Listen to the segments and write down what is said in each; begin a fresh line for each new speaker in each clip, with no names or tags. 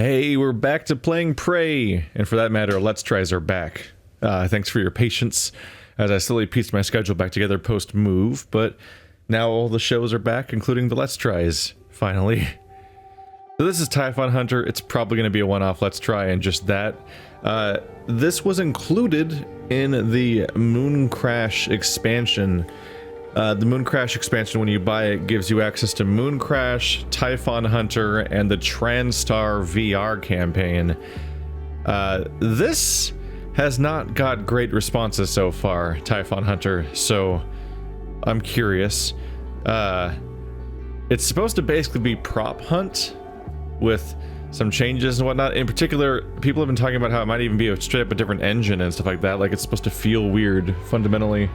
Hey, we're back to playing Prey, and for that matter, Let's Tries are back. Thanks for your patience as I slowly pieced my schedule back together post-move, but now all the shows are back, including the Let's Tries, finally. So this is Typhon Hunter. It's probably going to be a one-off Let's Try and just that. This was included in the Mooncrash expansion. The Mooncrash expansion, when you buy it, gives you access to Mooncrash, Typhon Hunter, and the TranStar VR campaign. This has not got great responses so far, Typhon Hunter, so I'm curious. It's supposed to basically be prop hunt with some changes and whatnot. In particular, people have been talking about how it might even be straight up a different engine and stuff like that, like it's supposed to feel weird, fundamentally.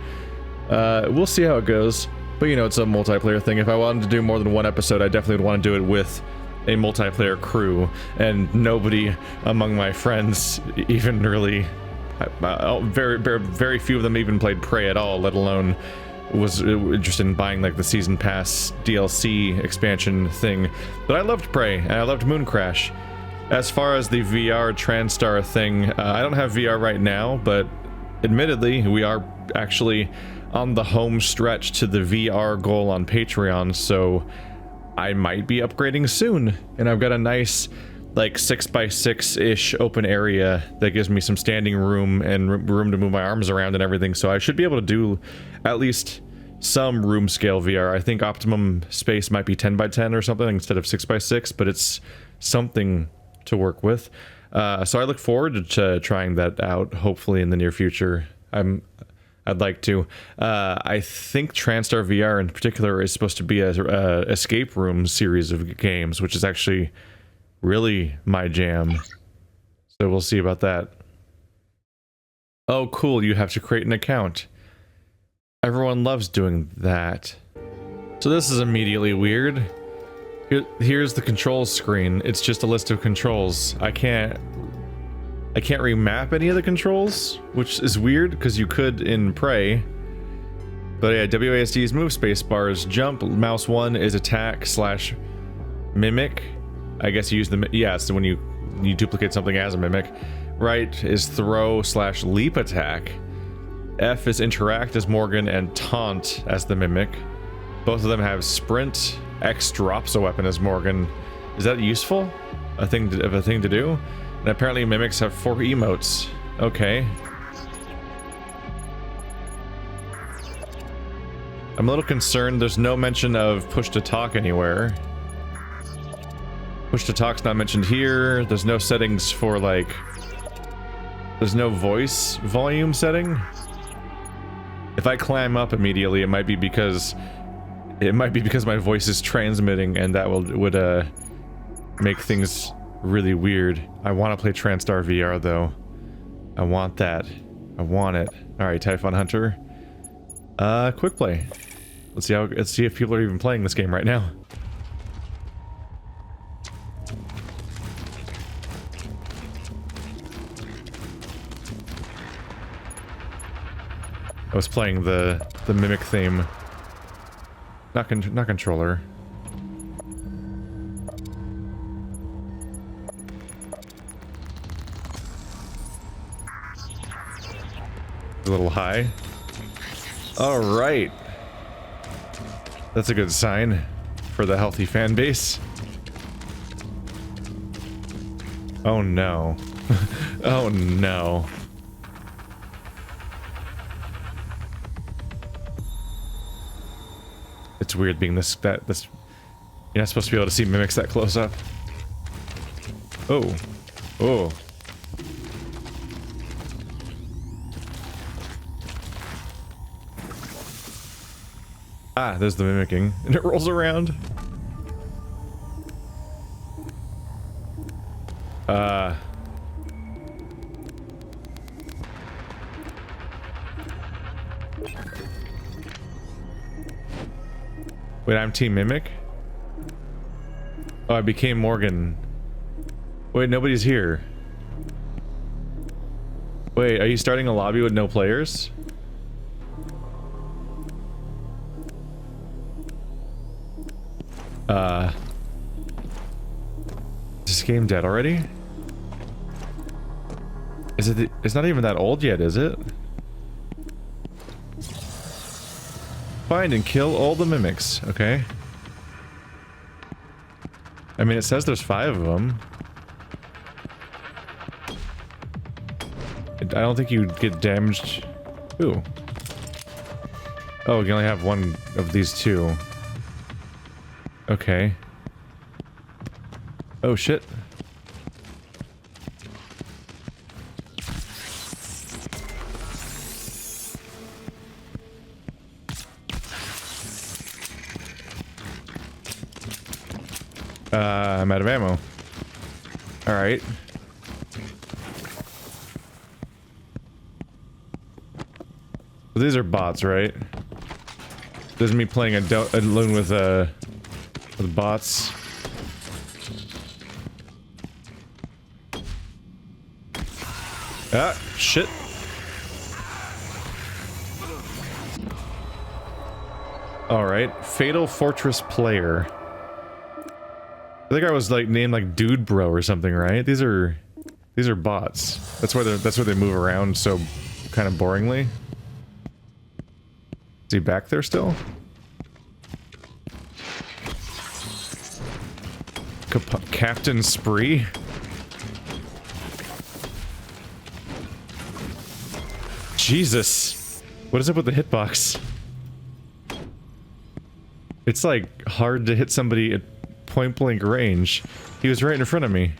We'll see how it goes, but you know, it's a multiplayer thing. If I wanted to do more than one episode, I definitely would want to do it with a multiplayer crew, and nobody among my friends even really, very few of them even played Prey at all, let alone was interested in buying like the season pass DLC expansion thing. But I loved Prey, and I loved Mooncrash. As far as the VR TranStar thing, I don't have VR right now, but admittedly, we are actually on the home stretch to the VR goal on Patreon, so I might be upgrading soon. And I've got a nice, like, 6x6-ish open area that gives me some standing room and room to move my arms around and everything, so I should be able to do at least some room scale VR. I think optimum space might be 10x10 or something instead of 6x6, but it's something to work with. So I look forward to trying that out, hopefully in the near future. I'd like to. I think TranStar VR in particular is supposed to be a escape room series of games, which is actually really my jam. So we'll see about that. Oh, cool, you have to create an account. Everyone loves doing that. So this is immediately weird. Here's the controls screen. It's just a list of controls. I can't remap any of the controls, which is weird because you could in Prey. But yeah, WASD is move, space bars, jump, mouse 1 is attack / mimic. I guess you use the, yeah, so when you duplicate something as a mimic. Right is throw / leap attack. F is interact as Morgan, and taunt as the mimic. Both of them have sprint. X drops a weapon as Morgan. Is that useful? A thing to do? And apparently mimics have 4 emotes. Okay. I'm a little concerned there's no mention of push to talk anywhere. Push to talk's not mentioned here. There's no settings for, like, there's no voice volume setting. If I climb up immediately, it might be because my voice is transmitting, and that would make things really weird. I want to play TranStar VR though. I want that. I want it. All right, Typhon Hunter. Quick play. Let's see if people are even playing this game right now. I was playing the mimic theme. Not controller. A little high. All right. That's a good sign for the healthy fan base. Oh no. Oh no. It's weird being this. You're not supposed to be able to see mimics that close up. Oh. Oh. Ah, there's the mimicking. And it rolls around. Wait, I'm Team Mimic? Oh, I became Morgan. Wait, nobody's here. Wait, are you starting a lobby with no players? this game dead already? Is it? It's not even that old yet, is it? Find and kill all the mimics. Okay. I mean, it says there's 5 of them. I don't think you get damaged. Ooh. Oh, you only have one of these 2. Okay. Oh, shit. I'm out of ammo. Alright. So these are bots, right? This is me playing alone with bots. Ah, shit. Alright, Fatal Fortress player. I think I was like named like Dude Bro or something, right? These are bots. That's why they move around so kind of boringly. Is he back there still? Captain Spree? Jesus. What is up with the hitbox? It's like hard to hit somebody at point blank range. He was right in front of me.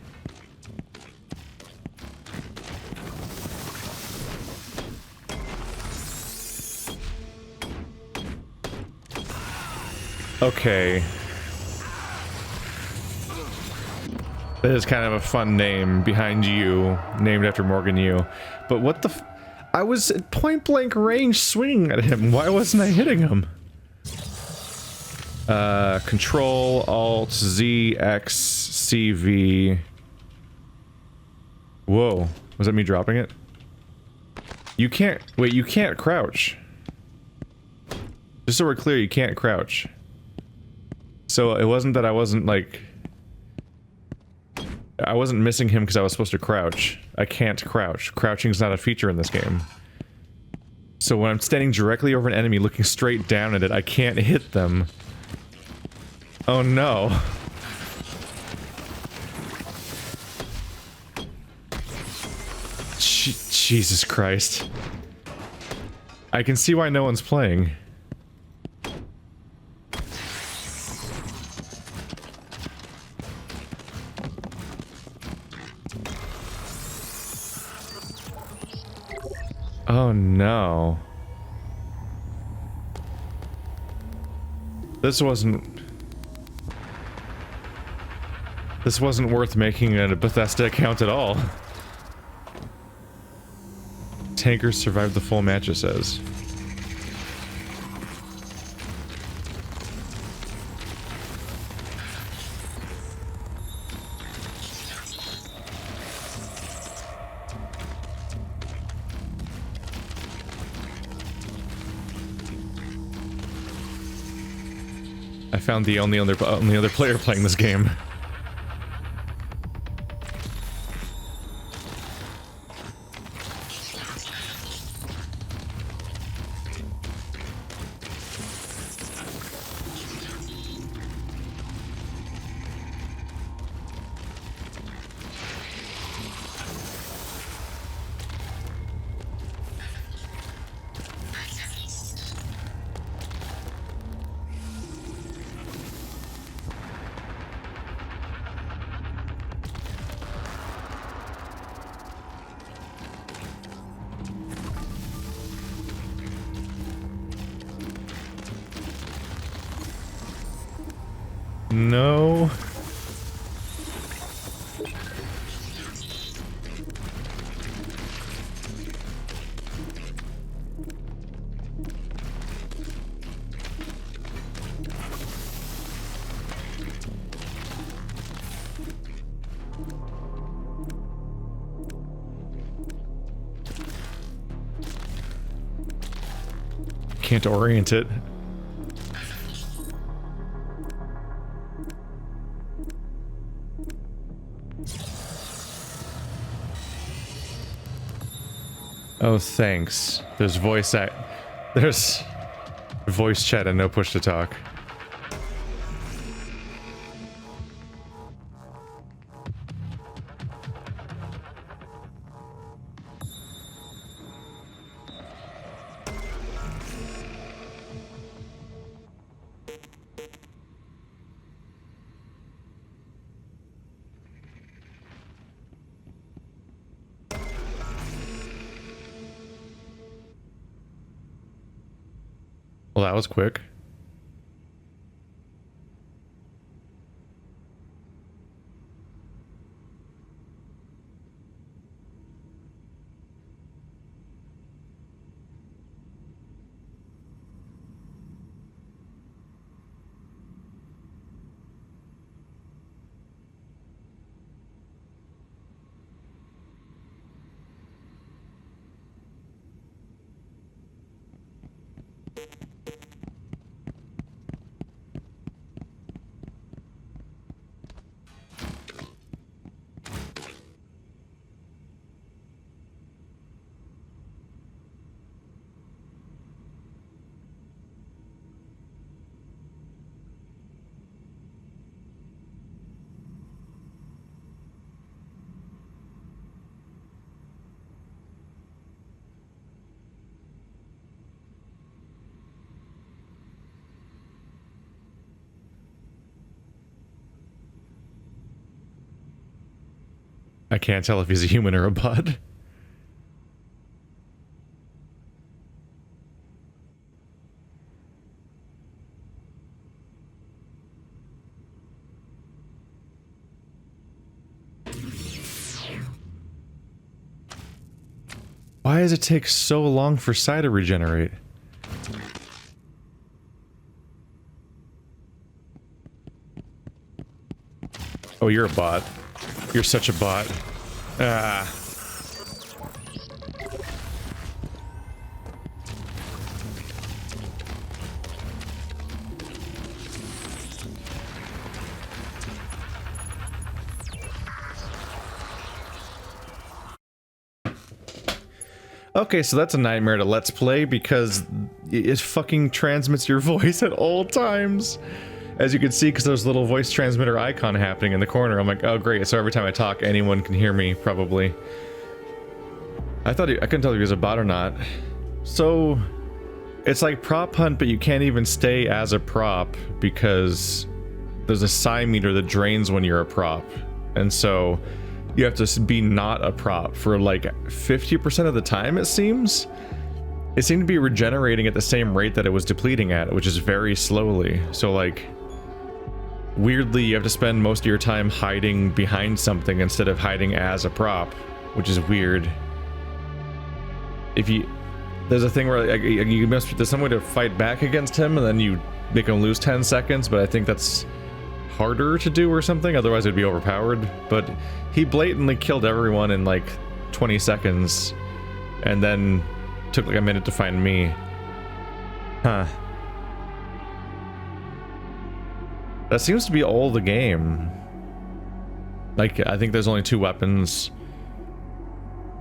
Okay. That is kind of a fun name, Behind You, named after Morgan Yu. But what the f- I was at point blank range swinging at him. Why wasn't I hitting him? Control, Alt, Z, X, CV. Whoa. Was that me dropping it? You can't- wait, you can't crouch. Just so we're clear, you can't crouch. So it wasn't that I wasn't, like... I wasn't missing him because I was supposed to crouch. I can't crouch. Crouching's not a feature in this game. So when I'm standing directly over an enemy looking straight down at it, I can't hit them. Oh no. Jesus Christ. I can see why no one's playing. Oh no. This wasn't worth making a Bethesda account at all. Tankers survived the full match, it says. I found the only other player playing this game. No. Can't orient it. Oh, thanks. There's there's voice chat and no push to talk. Well, that was quick. I can't tell if he's a human or a bot. Why does it take so long for Sai to regenerate? Oh, you're a bot. You're such a bot. Ah. Okay, so that's a nightmare to Let's Play because it fucking transmits your voice at all times. As you can see, because there's a little voice transmitter icon happening in the corner. I'm like, oh great, so every time I talk, anyone can hear me, probably. I couldn't tell if he was a bot or not. So, it's like prop hunt, but you can't even stay as a prop because there's a psi meter that drains when you're a prop. And so, you have to be not a prop for like 50% of the time, it seems. It seemed to be regenerating at the same rate that it was depleting at, which is very slowly. So like, weirdly, you have to spend most of your time hiding behind something instead of hiding as a prop, which is weird. There's a thing where there's some way to fight back against him and then you make him lose 10 seconds, but I think that's harder to do or something, otherwise it'd be overpowered. But he blatantly killed everyone in like 20 seconds and then took like a minute to find me. Huh. That seems to be all the game. Like, I think there's only 2 weapons.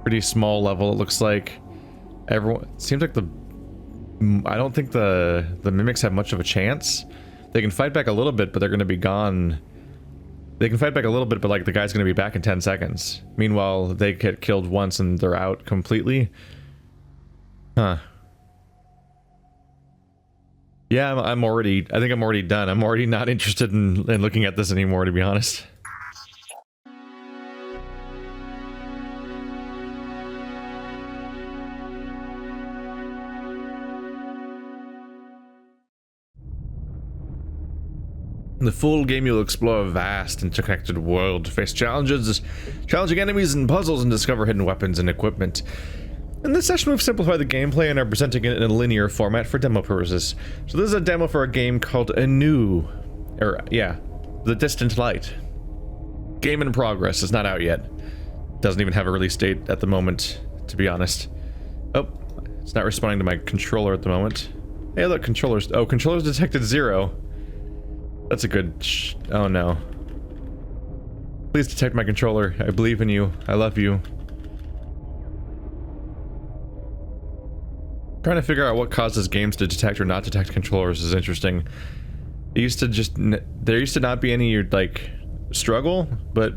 Pretty small level, it looks like. Everyone, it seems like I don't think the mimics have much of a chance. They can fight back a little bit, but they're going to be gone. They can fight back a little bit, but like the guy's going to be back in 10 seconds. Meanwhile, they get killed once and they're out completely. Huh. Yeah, I think I'm already done. I'm already not interested in looking at this anymore, to be honest. In the full game, you'll explore a vast, interconnected world, face challenging enemies and puzzles, and discover hidden weapons and equipment. In this session, we've simplified the gameplay and are presenting it in a linear format for demo purposes. So this is a demo for a game called Anew, The Distant Light. Game in progress, it's not out yet. Doesn't even have a release date at the moment, to be honest. Oh, it's not responding to my controller at the moment. Hey look, controllers detected 0. That's a good oh no. Please detect my controller. I believe in you. I love you. Trying to figure out what causes games to detect or not detect controllers is interesting. It used to just... There used to not be any, like, struggle, but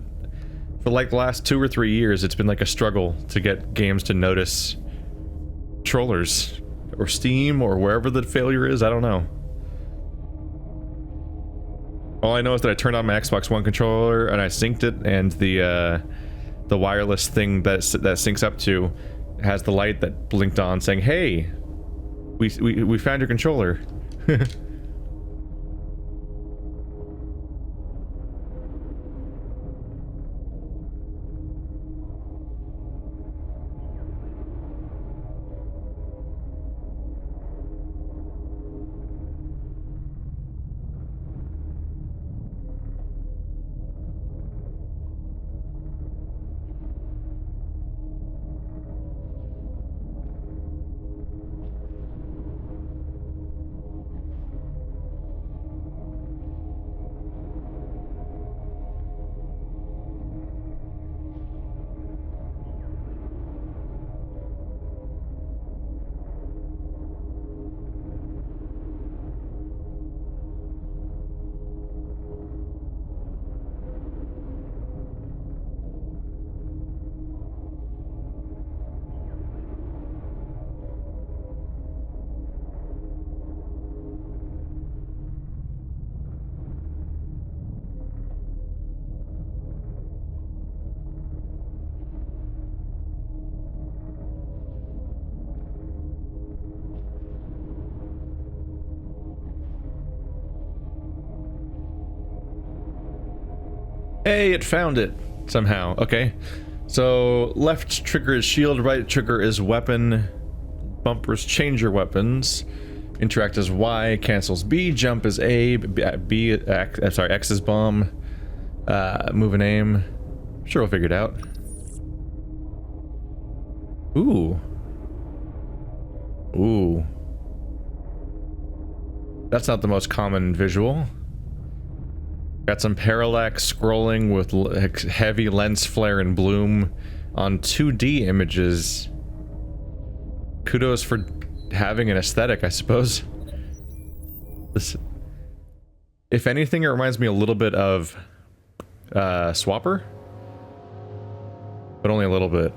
for like the last 2 or 3 years, it's been like a struggle to get games to notice controllers. Or Steam, or wherever the failure is, I don't know. All I know is that I turned on my Xbox One controller, and I synced it, and the wireless thing that syncs up to has the light that blinked on saying, "Hey, we found your controller." Hey, it found it somehow. Okay. So left trigger is shield, right trigger is weapon. Bumpers change your weapons. Interact is Y, cancels B, jump is A, X is bomb. Move and aim. Sure, we'll figure it out. Ooh. Ooh. That's not the most common visual. Got some parallax scrolling with heavy lens flare and bloom on 2D images. Kudos for having an aesthetic, I suppose. This, if anything, it reminds me a little bit of Swapper, but only a little bit.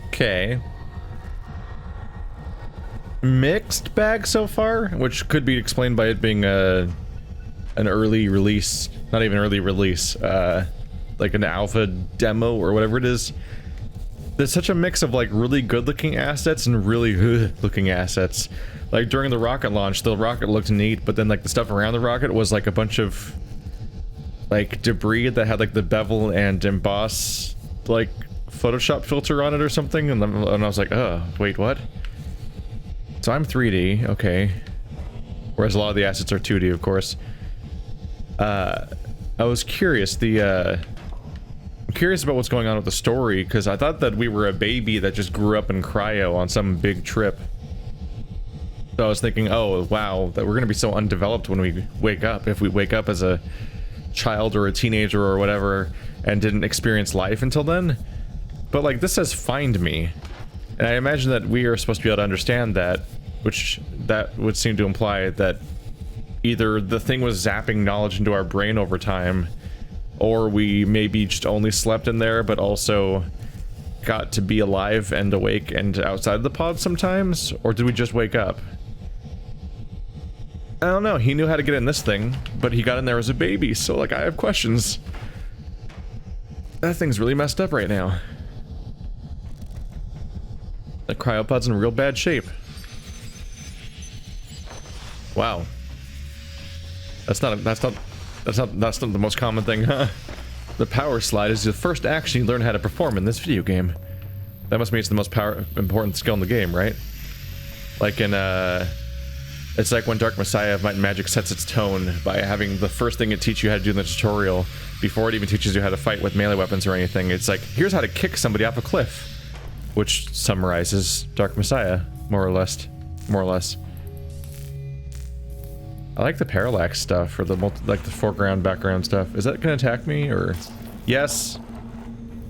Okay. Mixed bag so far, which could be explained by it being an early release, not even early release, like an alpha demo or whatever it is. There's such a mix of like really good looking assets and really looking assets. Like during the rocket launch, the rocket looked neat, but then like the stuff around the rocket was like a bunch of like debris that had like the bevel and emboss like Photoshop filter on it or something, and I was like, oh, wait, what? So I'm 3D, okay. Whereas a lot of the assets are 2D, of course. I was curious, I'm curious about what's going on with the story, because I thought that we were a baby that just grew up in cryo on some big trip. So I was thinking, oh, wow, that we're gonna be so undeveloped when we wake up, if we wake up as a child or a teenager or whatever, and didn't experience life until then. But like, this says find me. And I imagine that we are supposed to be able to understand that, which that would seem to imply that either the thing was zapping knowledge into our brain over time, or we maybe just only slept in there, but also got to be alive and awake and outside the pod sometimes? Or did we just wake up? I don't know. He knew how to get in this thing, but he got in there as a baby, so like I have questions. That thing's really messed up right now. The cryopod's in real bad shape. Wow. That's not the most common thing, huh? The power slide is the first action you learn how to perform in this video game. That must mean it's the most important skill in the game, right? Like in, it's like when Dark Messiah of Might and Magic sets its tone by having the first thing it teaches you how to do in the tutorial, before it even teaches you how to fight with melee weapons or anything. It's like, here's how to kick somebody off a cliff. Which summarizes Dark Messiah, more or less. I like the parallax stuff, or the like the foreground, background stuff. Is that gonna attack me, or? Yes.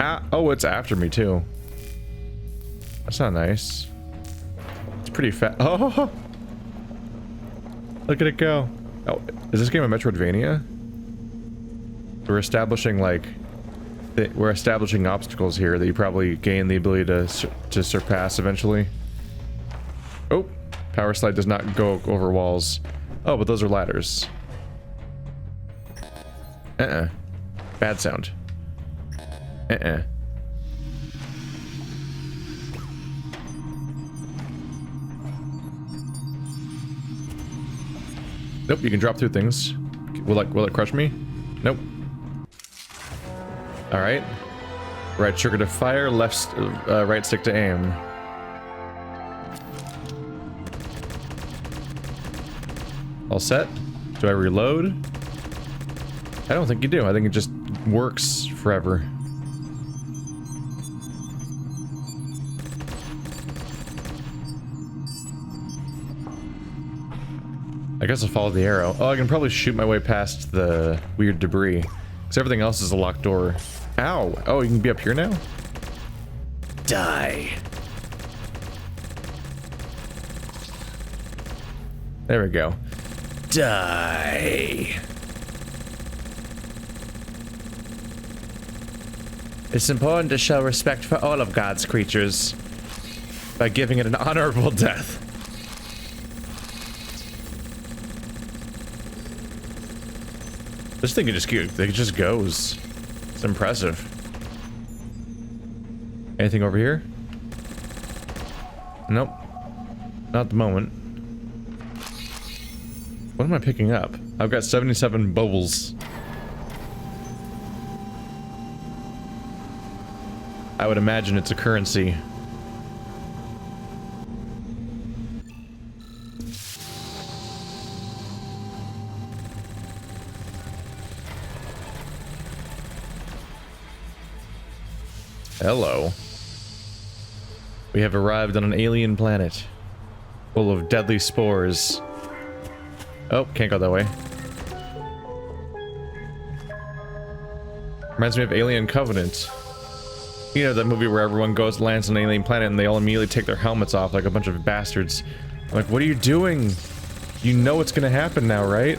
Ah, oh, it's after me too. That's not nice. It's pretty fat. Oh, look at it go. Oh, is this game a Metroidvania? We're establishing like, we're establishing obstacles here that you probably gain the ability to surpass eventually. Oh, power slide does not go over walls. Oh, but those are ladders. Bad sound. Nope, you can drop through things. Will it crush me? Nope. Alright. Right trigger to fire, right stick to aim. All set? Do I reload? I don't think you do. I think it just works forever. I guess I'll follow the arrow. Oh, I can probably shoot my way past the weird debris. Because everything else is a locked door. Ow! Oh, you can be up here now? Die! There we go. Die! It's important to show respect for all of God's creatures by giving it an honorable death. This thing can just goes. It's impressive. Anything over here? Nope. Not at the moment. What am I picking up? I've got 77 bubbles. I would imagine it's a currency. Hello. We have arrived on an alien planet full of deadly spores. Oh, can't go that way. Reminds me of Alien Covenant. You know, that movie where everyone lands on an alien planet and they all immediately take their helmets off like a bunch of bastards. I'm like, what are you doing? You know what's gonna happen now, right?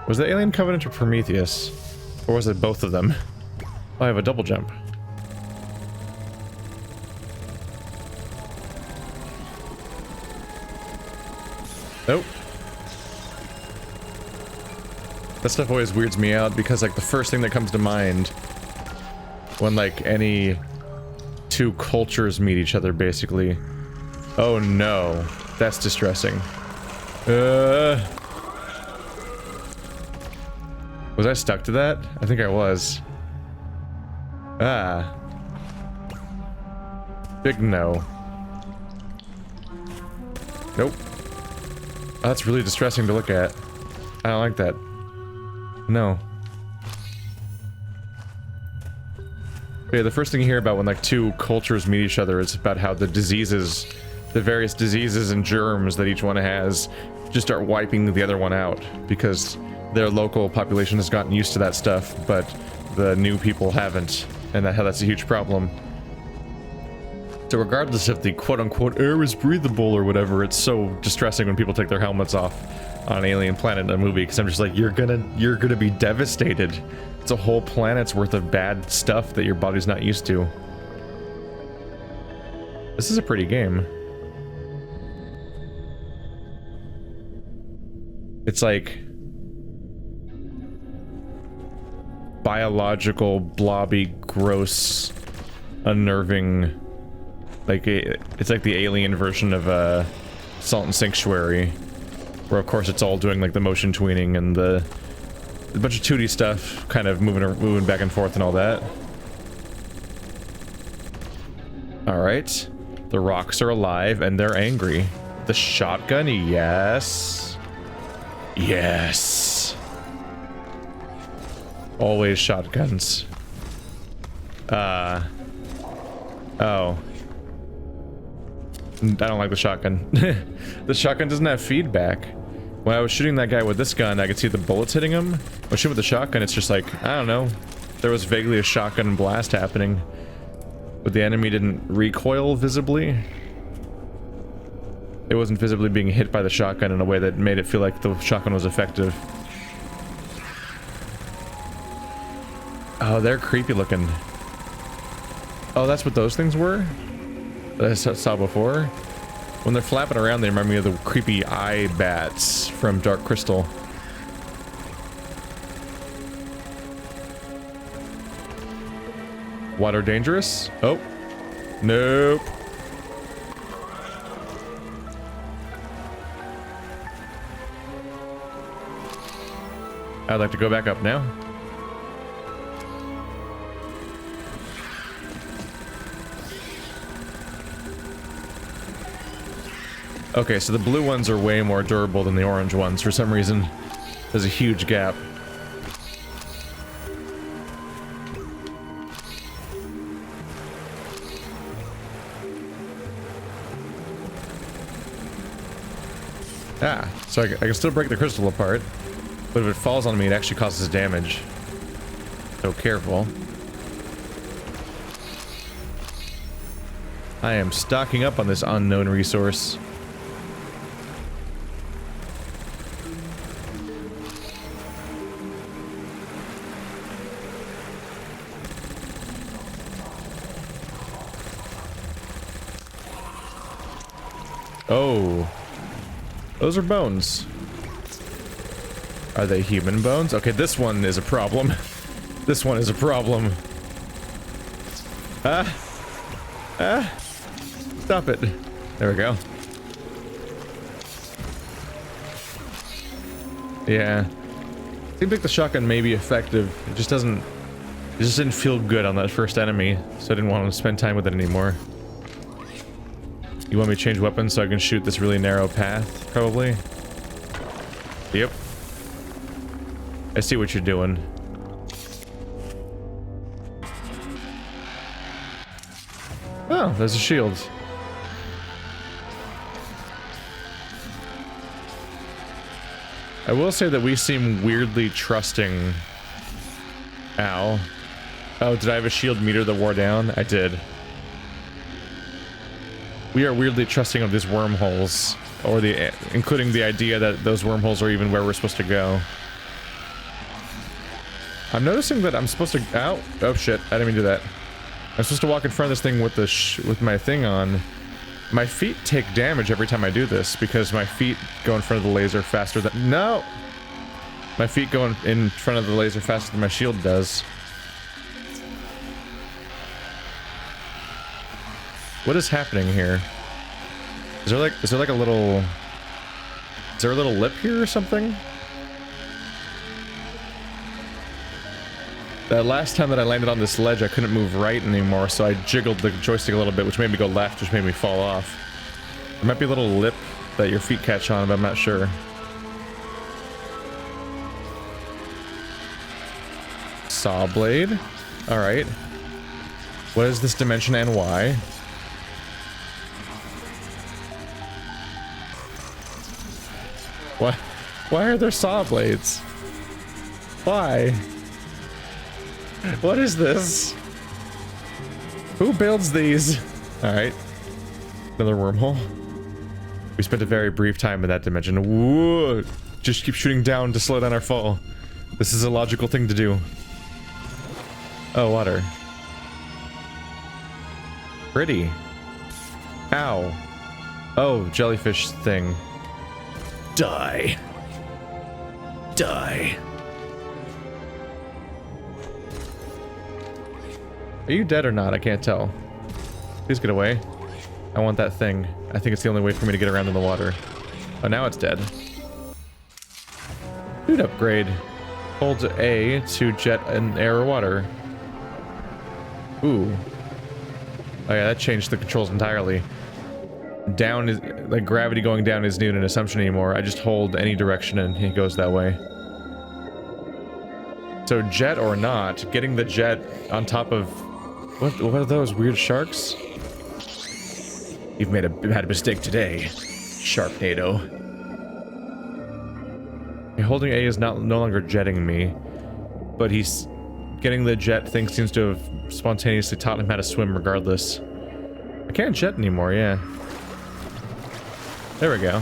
Was it Alien Covenant or Prometheus? Or was it both of them? Oh, I have a double jump. Nope. That stuff always weirds me out because, like, the first thing that comes to mind when, like, any two cultures meet each other, basically. Oh no, that's distressing. Was I stuck to that? I think I was. Ah. Big no. Nope. Oh, that's really distressing to look at. I don't like that. No. Yeah, the first thing you hear about when like two cultures meet each other is about how the diseases, the various diseases and germs that each one has just start wiping the other one out because their local population has gotten used to that stuff, but the new people haven't, and that's a huge problem. So regardless if the quote-unquote air is breathable or whatever, it's so distressing when people take their helmets off on an alien planet in a movie, because I'm just like, you're gonna be devastated. It's a whole planet's worth of bad stuff that your body's not used to. This is a pretty game. It's like biological, blobby, gross, unnerving. Like it's like the alien version of Salt and Sanctuary, where of course it's all doing like the motion tweening and a bunch of 2D stuff, kind of moving back and forth and all that. All right, the rocks are alive and they're angry. The shotgun, yes, yes. Always shotguns. Oh. I don't like the shotgun. The shotgun doesn't have feedback. When I was shooting that guy with this gun, I could see the bullets hitting him. When I shoot with the shotgun, it's just like, I don't know. There was vaguely a shotgun blast happening, but the enemy didn't recoil visibly. It wasn't visibly being hit by the shotgun in a way that made it feel like the shotgun was effective. Oh, they're creepy looking. Oh, that's what those things were? That I saw before. When they're flapping around, they remind me of the creepy eye bats from Dark Crystal. Water dangerous? Oh. Nope. I'd like to go back up now. Okay, so the blue ones are way more durable than the orange ones for some reason. There's a huge gap. Ah, so I can still break the crystal apart, but if it falls on me, it actually causes damage. So careful. I am stocking up on this unknown resource. Oh, those are bones. Are they human bones? Okay, this one is a problem. This one is a problem. Stop it. There we go. Yeah. Seems like the shotgun may be effective. It just didn't feel good on that first enemy, so I didn't want to spend time with it anymore. You want me to change weapons so I can shoot this really narrow path, probably? Yep. I see what you're doing. Oh, there's a shield. I will say that we seem weirdly trusting. Ow. Oh, did I have a shield meter that wore down? I did. We are weirdly trusting of these wormholes, or including the idea that those wormholes are even where we're supposed to go. I'm noticing that I'm supposed to. Ow! Oh shit! I didn't mean to do that. I'm supposed to walk in front of this thing with with my thing on, My feet take damage every time I do this because my feet go in front of the laser faster than... No! My feet go in front of the laser faster than my shield does. What is happening here? Is there like a little... Is there a little lip here or something? The last time that I landed on this ledge, I couldn't move right anymore, so I jiggled the joystick a little bit, which made me go left, which made me fall off. There might be a little lip that your feet catch on, but I'm not sure. Saw blade. Alright. What is this dimension and why? What? Why are there saw blades? Why? What is this? Who builds these? Alright. Another wormhole. We spent a very brief time in that dimension. Whoa! Just keep shooting down to slow down our fall. This is a logical thing to do. Oh, water. Pretty. Ow. Oh, jellyfish thing. Die. Die. Are you dead or not? I can't tell. Please get away. I want that thing. I think it's the only way for me to get around in the water. Oh, now it's dead. Food upgrade. Hold A to jet and air or water. Ooh. Oh yeah, that changed the controls entirely. Down is... like, gravity going down isn't even an assumption anymore. I just hold any direction and he goes that way. So jet or not, getting the jet on top of... What are those weird sharks? You've had a mistake today, Sharknado. Holding A is no longer jetting me, but he's getting the jet thing seems to have spontaneously taught him how to swim regardless. I can't jet anymore, yeah. There we go.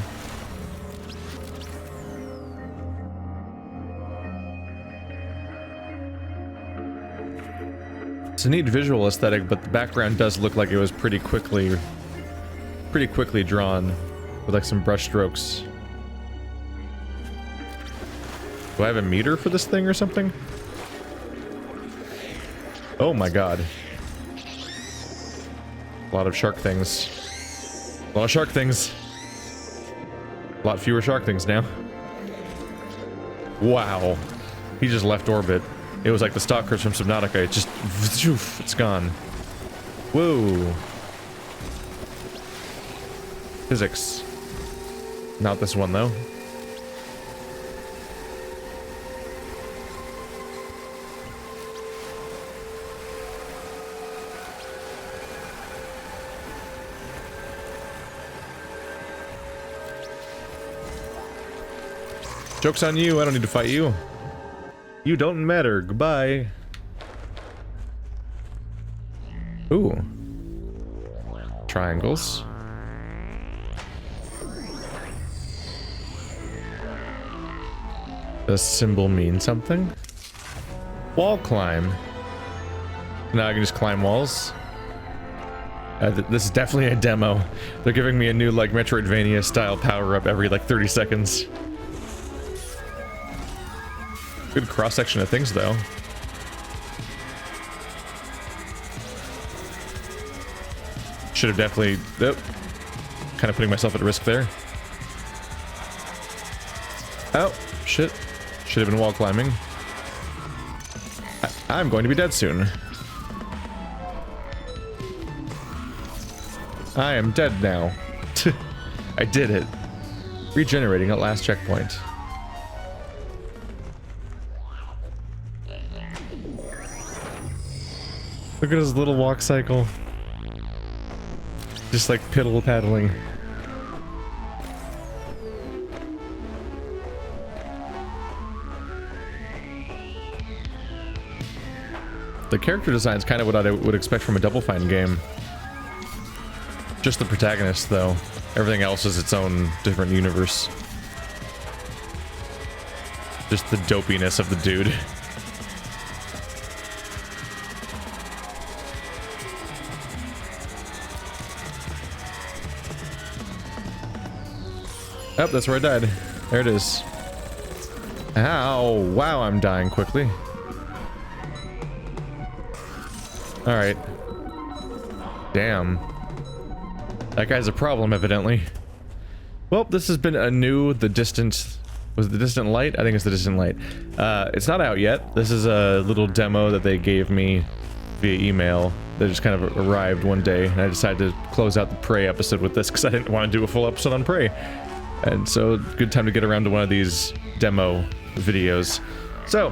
It's a neat visual aesthetic, but the background does look like it was pretty quickly drawn with like some brush strokes. Do I have a meter for this thing or something? Oh my god. A lot of shark things. A lot of shark things. A lot fewer shark things now. Wow. He just left orbit. It was like the stalkers from Subnautica. It just... it's gone. Whoa. Physics. Not this one, though. Joke's on you, I don't need to fight you. You don't matter, goodbye. Ooh. Triangles. Does symbol mean something? Wall climb. Now I can just climb walls. This is definitely a demo. They're giving me a new, like, Metroidvania style power-up every, like, 30 seconds. Good cross-section of things, though. Should have definitely... Oh, kind of putting myself at risk there. Oh, shit. Should have been wall climbing. I'm going to be dead soon. I am dead now. I did it. Regenerating at last checkpoint. Look at his little walk cycle. Just like piddle paddling. The character design is kind of what I would expect from a Double Fine game. Just the protagonist, though. Everything else is its own different universe. Just the dopiness of the dude. Oh, that's where I died. There it is. Ow. Wow, I'm dying quickly. Alright. Damn. That guy's a problem, evidently. Well, this has been Anew, the distant... Was it the Distant Light? I think it's the Distant Light. It's not out yet. This is a little demo that they gave me via email that just kind of arrived one day, and I decided to close out the Prey episode with this because I didn't want to do a full episode on Prey. And so, good time to get around to one of these demo videos. So,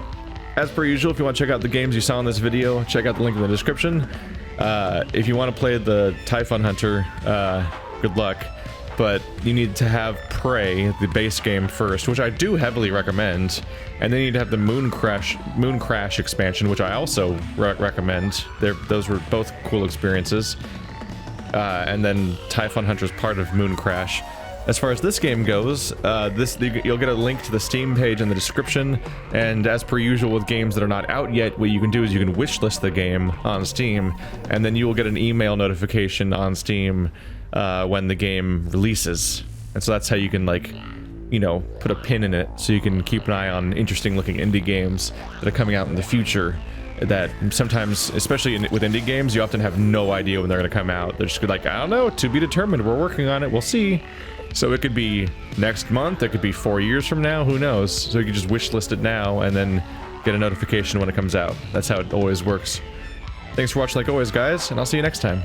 as per usual, if you want to check out the games you saw in this video, check out the link in the description. If you want to play the Typhon Hunter, good luck. But you need to have Prey, the base game, first, which I do heavily recommend. And then you need to have the Mooncrash expansion, which I also recommend. Those were both cool experiences. And then Typhon Hunter is part of Mooncrash. As far as this game goes, you'll get a link to the Steam page in the description, and as per usual with games that are not out yet, what you can do is you can wishlist the game on Steam, and then you will get an email notification on Steam when the game releases. And so that's how you can, like, you know, put a pin in it, so you can keep an eye on interesting looking indie games that are coming out in the future. That sometimes, especially with indie games, you often have no idea when they're going to come out. They're just like, I don't know, to be determined, we're working on it, we'll see. So it could be next month, it could be 4 years from now, who knows? So you can just wishlist it now and then get a notification when it comes out. That's how it always works. Thanks for watching like always, guys, and I'll see you next time.